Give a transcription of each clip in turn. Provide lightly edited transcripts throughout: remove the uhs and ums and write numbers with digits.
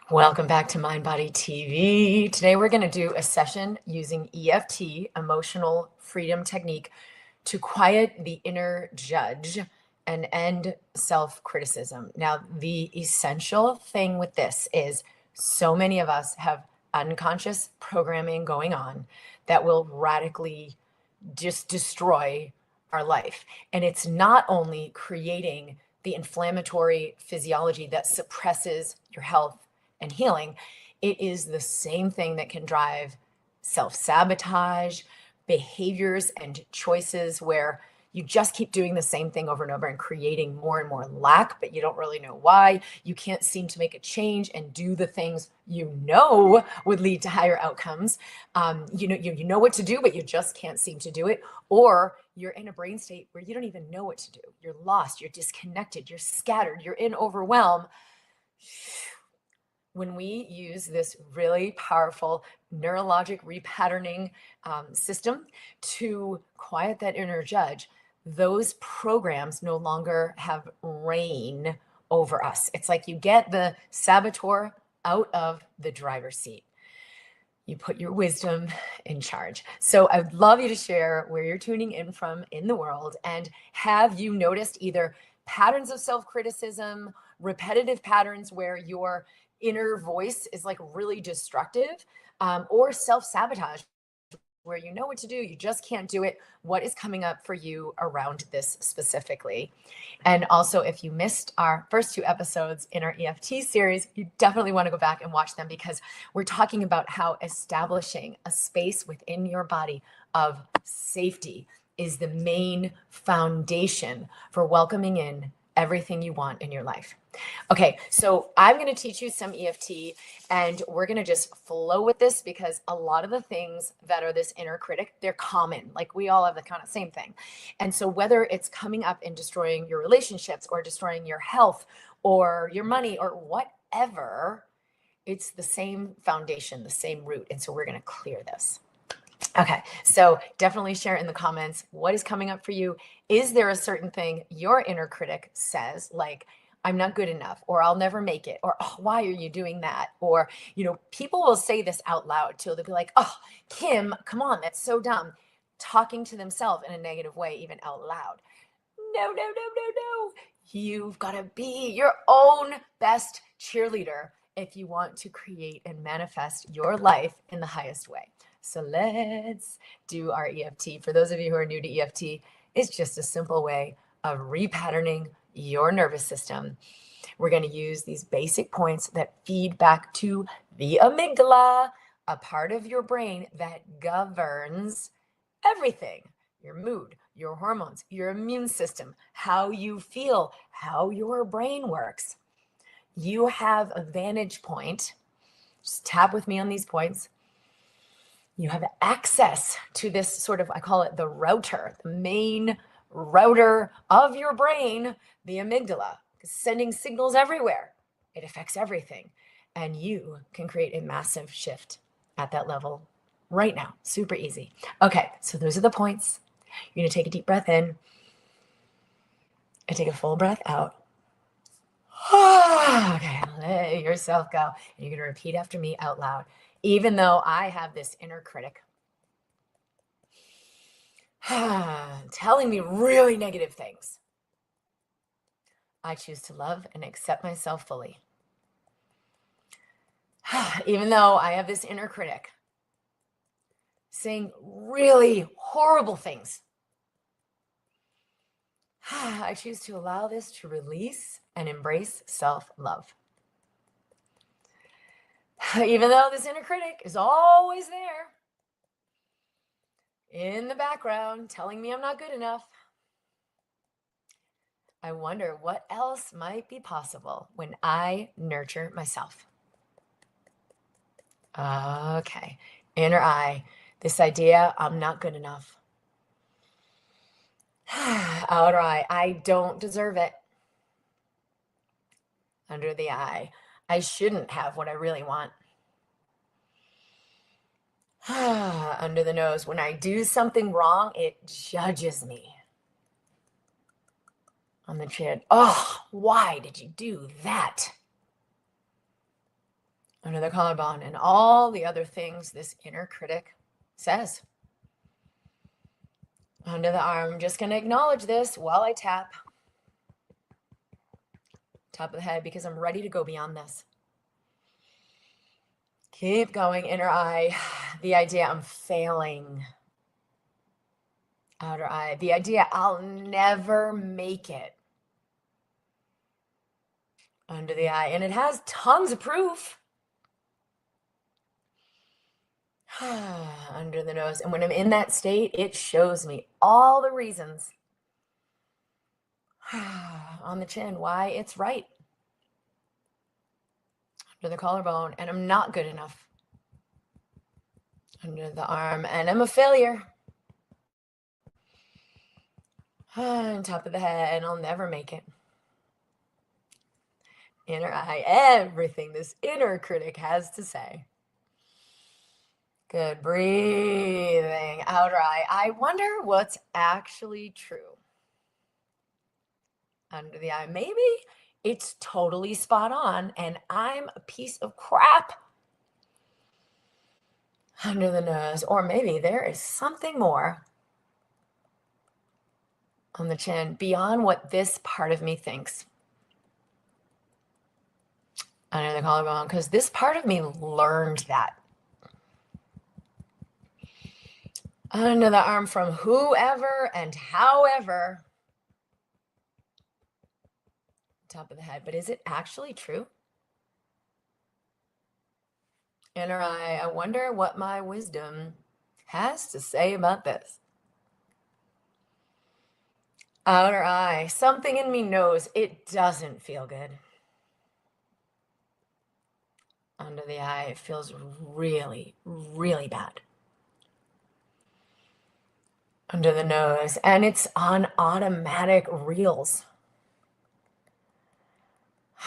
Welcome back to MindBody TV. Today we're going to do a session using EFT, emotional freedom technique, to quiet the inner judge and end self-criticism. Now, the essential thing with this is so many of us have unconscious programming going on that will radically just destroy our life. And it's not only creating the inflammatory physiology that suppresses your health and healing, it is the same thing that can drive self-sabotage, behaviors and choices where you just keep doing the same thing over and over and creating more and more lack, but you don't really know why. You can't seem to make a change and do the things you know would lead to higher outcomes. You know what to do, but you just can't seem to do it. Or you're in a brain state where you don't even know what to do. You're lost, you're disconnected, you're scattered, you're in overwhelm. When we use this really powerful neurologic repatterning system to quiet that inner judge, those programs no longer have reign over us. It's like you get the saboteur out of the driver's seat. You put your wisdom in charge. So I'd love you to share where you're tuning in from in the world, and have you noticed either patterns of self-criticism, repetitive patterns where your inner voice is like really destructive, or self-sabotage where you know what to do, you just can't do it. What is coming up for you around this specifically? And also, if you missed our first two episodes in our EFT series, you definitely want to go back and watch them, because we're talking about how establishing a space within your body of safety is the main foundation for welcoming in everything you want in your life. Okay, so I'm going to teach you some EFT, and we're going to just flow with this, because a lot of the things that are this inner critic, they're common. Like, we all have the kind of same thing. And so whether it's coming up and destroying your relationships or destroying your health or your money or whatever, it's the same foundation, the same root. And so we're going to clear this. Okay, so definitely share in the comments what is coming up for you. Is there a certain thing your inner critic says, like, I'm not good enough, or I'll never make it, or, oh, why are you doing that? Or, people will say this out loud too. They'll be like, oh, Kim, come on, that's so dumb. Talking to themselves in a negative way, even out loud. No, no, no, no, no. You've got to be your own best cheerleader if you want to create and manifest your life in the highest way. So let's do our EFT. For those of you who are new to EFT, it's just a simple way of repatterning your nervous system. We're going to use these basic points that feed back to the amygdala, a part of your brain that governs everything: your mood, your hormones, your immune system, how you feel, how your brain works. You have a vantage point. Just tap with me on these points. You have access to this sort of, I call it the router, the main router of your brain, the amygdala, sending signals everywhere. It affects everything. And you can create a massive shift at that level right now. Super easy. Okay, so those are the points. You're going to take a deep breath in and take a full breath out. Okay, let yourself go. And you're going to repeat after me out loud, even though I have this inner critic telling me really negative things. I choose to love and accept myself fully. Even though I have this inner critic saying really horrible things, I choose to allow this to release and embrace self-love. Even though this inner critic is always there in the background telling me I'm not good enough, I wonder what else might be possible when I nurture myself. Okay, inner eye, this idea I'm not good enough. Outer eye, I don't deserve it. Under the eye, I shouldn't have what I really want. Under the nose, when I do something wrong, it judges me. On the chin, oh, why did you do that? under the collarbone, and all the other things this inner critic says. Under the arm, I'm just going to acknowledge this while I tap. Top of the head, because I'm ready to go beyond this. Keep going, inner eye. The idea I'm failing. Outer eye. The idea I'll never make it. Under the eye. And it has tons of proof. Under the nose. And when I'm in that state, it shows me all the reasons on the chin why it's right. Under the collarbone. And I'm not good enough. Under the arm. And I'm a failure. On top of the head. And I'll never make it. Inner eye. Everything this inner critic has to say. Good. Breathing. Outer eye. I wonder what's actually true. Under the eye. Maybe it's totally spot on and I'm a piece of crap. Under the nose. Or maybe there is something more on the chin beyond what this part of me thinks. Under the collarbone. Because this part of me learned that. Under the arm, from whoever and however. Top of the head. But is it actually true? Inner eye. I wonder what my wisdom has to say about this. Outer eye. Something in me knows it doesn't feel good. Under the eye. It feels really, really bad. Under the nose, and it's on automatic reels.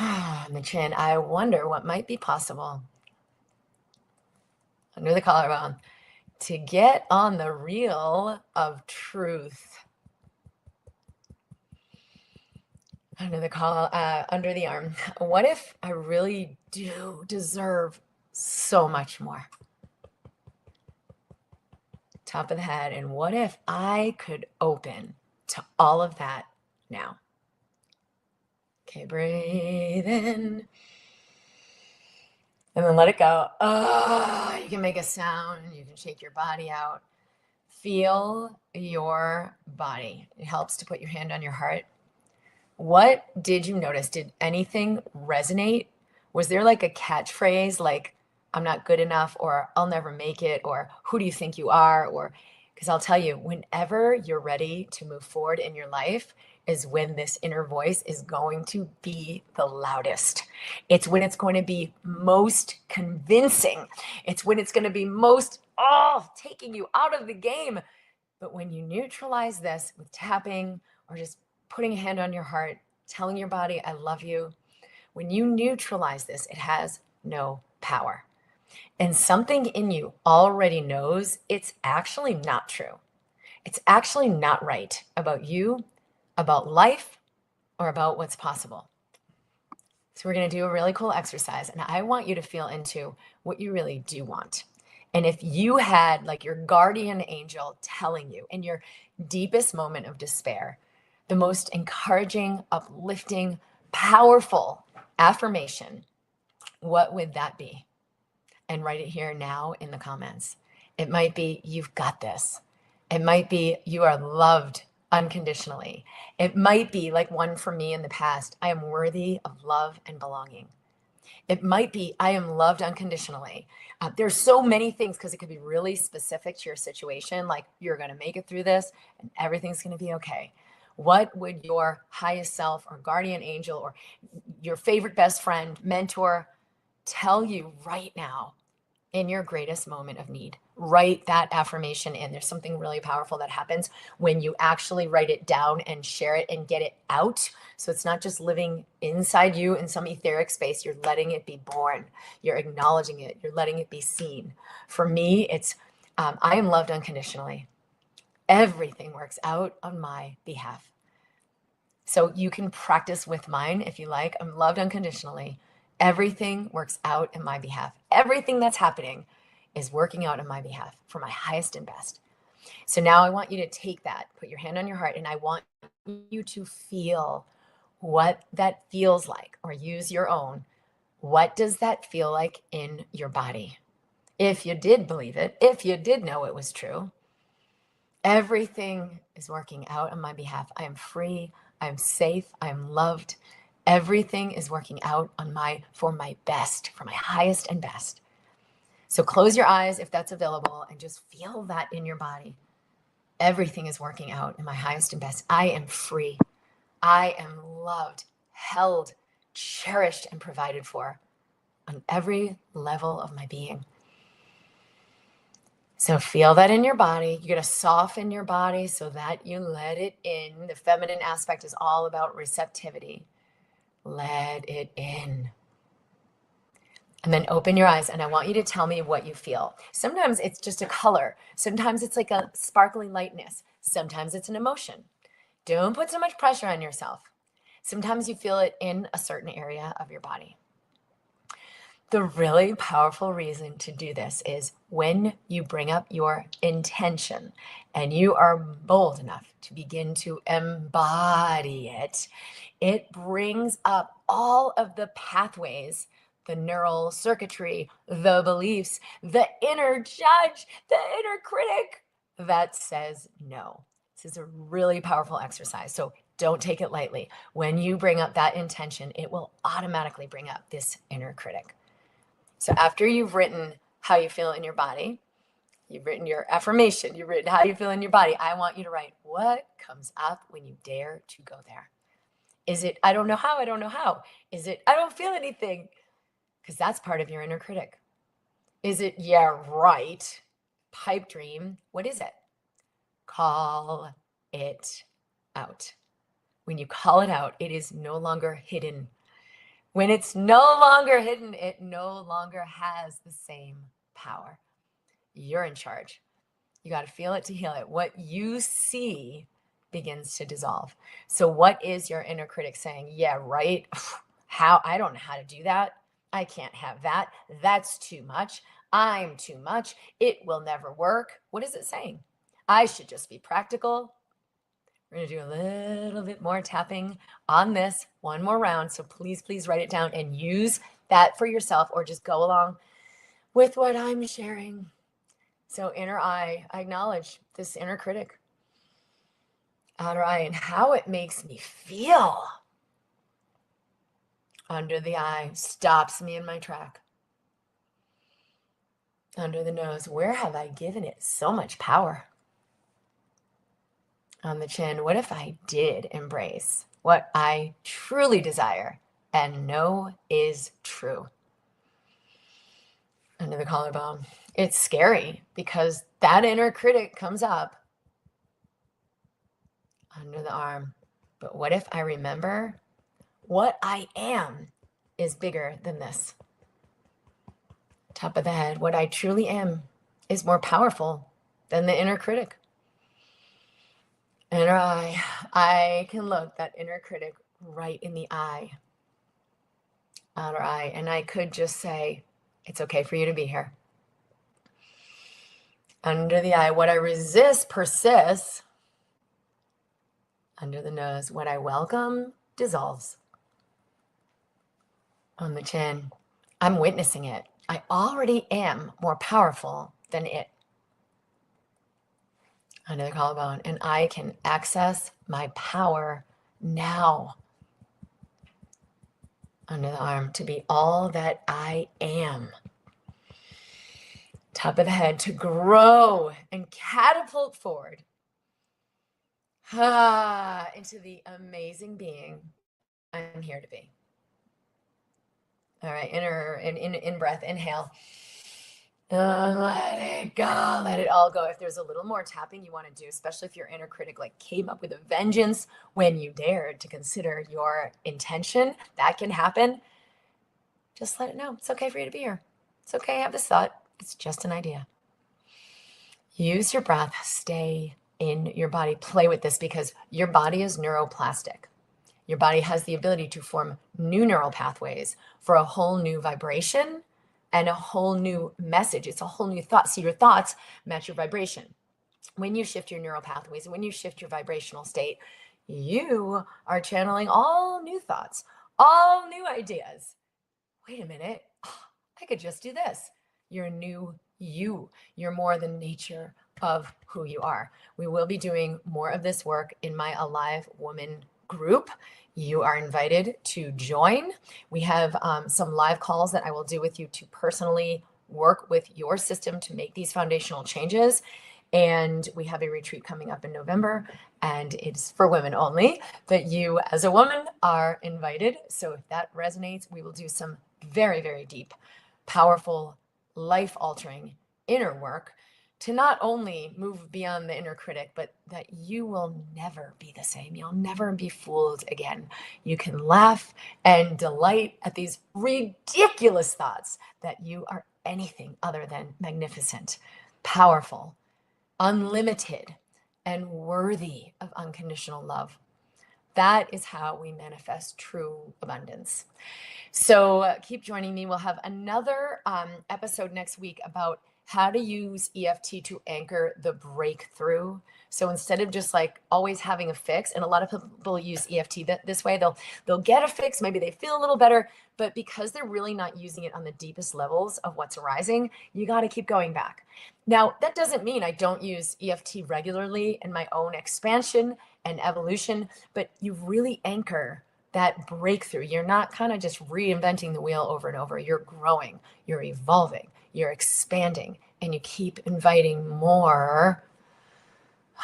On the chin, I wonder what might be possible. Under the collarbone, to get on the reel of truth. Under the under the arm, what if I really do deserve so much more? Top of the head. And what if I could open to all of that now? Okay, breathe in. And then let it go. Oh, you can make a sound. You can shake your body out. Feel your body. It helps to put your hand on your heart. What did you notice? Did anything resonate? Was there like a catchphrase like, I'm not good enough, or I'll never make it, or who do you think you are? Or, because I'll tell you, whenever you're ready to move forward in your life is when this inner voice is going to be the loudest. It's when it's going to be most convincing. It's when it's going to be most, taking you out of the game. But when you neutralize this with tapping or just putting a hand on your heart, telling your body, I love you. When you neutralize this, it has no power. And something in you already knows it's actually not true. It's actually not right about you, about life, or about what's possible. So we're going to do a really cool exercise, and I want you to feel into what you really do want. And if you had like your guardian angel telling you in your deepest moment of despair, the most encouraging, uplifting, powerful affirmation, what would that be? And write it here now in the comments. It might be, you've got this. It might be, you are loved unconditionally. It might be like one for me in the past, I am worthy of love and belonging. It might be, I am loved unconditionally. There's so many things, because it could be really specific to your situation, like you're going to make it through this and everything's going to be okay. What would your highest self or guardian angel or your favorite best friend, mentor tell you right now in your greatest moment of need? Write that affirmation in. There's something really powerful that happens when you actually write it down and share it and get it out. So it's not just living inside you in some etheric space. You're letting it be born. You're acknowledging it. You're letting it be seen. For me, it's I am loved unconditionally. Everything works out on my behalf. So you can practice with mine if you like. I'm loved unconditionally. Everything works out in my behalf. Everything that's happening is working out in my behalf for my highest and best. So now I want you to take that, put your hand on your heart, and I want you to feel what that feels like, or use your own. What does that feel like in your body? If you did believe it, if you did know it was true, everything is working out on my behalf. I am free. I'm safe. I'm loved. Everything is working out for my best, for my highest and best. So close your eyes if that's available and just feel that in your body. Everything is working out in my highest and best. I am free. I am loved, held, cherished, and provided for on every level of my being. So feel that in your body. You're going to soften your body so that you let it in. The feminine aspect is all about receptivity. Let it in. And then open your eyes, and I want you to tell me what you feel. Sometimes it's just a color. Sometimes it's like a sparkling lightness. Sometimes it's an emotion. Don't put so much pressure on yourself. Sometimes you feel it in a certain area of your body. The really powerful reason to do this is when you bring up your intention and you are bold enough to begin to embody it, it brings up all of the pathways, the neural circuitry, the beliefs, the inner judge, the inner critic that says no. This is a really powerful exercise. So don't take it lightly. When you bring up that intention, it will automatically bring up this inner critic. So after you've written how you feel in your body, you've written your affirmation, you've written how you feel in your body, I want you to write what comes up when you dare to go there. Is it, I don't know how, I don't know how? Is it, I don't feel anything? Because that's part of your inner critic. Is it, yeah, right, pipe dream? What is it? Call it out. When you call it out, it is no longer hidden. When it's no longer hidden, it no longer has the same power. You're in charge. You got to feel it to heal it. What you see begins to dissolve. So what is your inner critic saying? Yeah, right. How? I don't know how to do that. I can't have that. That's too much. I'm too much. It will never work. What is it saying? I should just be practical. We're going to do a little bit more tapping on this, one more round. So please, please write it down and use that for yourself, or just go along with what I'm sharing. So inner eye, I acknowledge this inner critic. Outer eye, and how it makes me feel. Under the eye, stops me in my track. Under the nose, where have I given it so much power? On the chin, what if I did embrace what I truly desire and know is true? Under the collarbone, it's scary because that inner critic comes up. Under the arm, but what if I remember what I am is bigger than this? Top of the head, what I truly am is more powerful than the inner critic. Inner eye, I can look that inner critic right in the eye. Outer eye, and I could just say, it's okay for you to be here. Under the eye, what I resist persists. Under the nose, what I welcome dissolves. On the chin, I'm witnessing it. I already am more powerful than it. Under the collarbone, and I can access my power now. Under the arm, to be all that I am. Top of the head, to grow and catapult forward into the amazing being I'm here to be. All right, in breath, inhale. Let it go. Let it all go. If there's a little more tapping you want to do, especially if your inner critic like came up with a vengeance when you dared to consider your intention, that can happen. Just let it know. It's okay for you to be here. It's okay to have this thought. It's just an idea. Use your breath. Stay in your body. Play with this because your body is neuroplastic. Your body has the ability to form new neural pathways for a whole new vibration and a whole new message. It's a whole new thought. So your thoughts match your vibration. When you shift your neural pathways, when you shift your vibrational state, you are channeling all new thoughts, all new ideas. Wait a minute, I could just do this. You're a new you. You're more the nature of who you are. We will be doing more of this work in my Alive Woman group. You are invited to join. We have some live calls that I will do with you to personally work with your system to make these foundational changes. And we have a retreat coming up in November, and it's for women only, but you as a woman are invited. So if that resonates, we will do some very, very deep, powerful, life-altering inner work to not only move beyond the inner critic, but that you will never be the same. You'll never be fooled again. You can laugh and delight at these ridiculous thoughts that you are anything other than magnificent, powerful, unlimited, and worthy of unconditional love. That is how we manifest true abundance. So keep joining me. We'll have another episode next week about how to use EFT to anchor the breakthrough. So instead of just like always having a fix, and a lot of people use EFT this way, they'll get a fix, maybe they feel a little better, but because they're really not using it on the deepest levels of what's arising, you got to keep going back. Now, that doesn't mean I don't use EFT regularly in my own expansion and evolution, but you really anchor that breakthrough. You're not kind of just reinventing the wheel over and over. You're growing, you're evolving, you're expanding, and you keep inviting more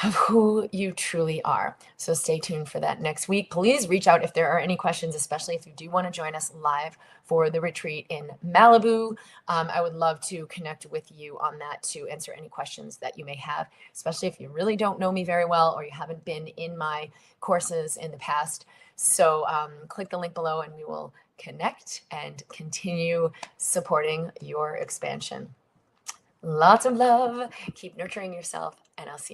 of who you truly are. So stay tuned for that next week. Please reach out if there are any questions, especially if you do want to join us live for the retreat in Malibu. I would love to connect with you on that to answer any questions that you may have, especially if you really don't know me very well or you haven't been in my courses in the past. So click the link below and we will connect and continue supporting your expansion. Lots of love. Keep nurturing yourself, and I'll see you.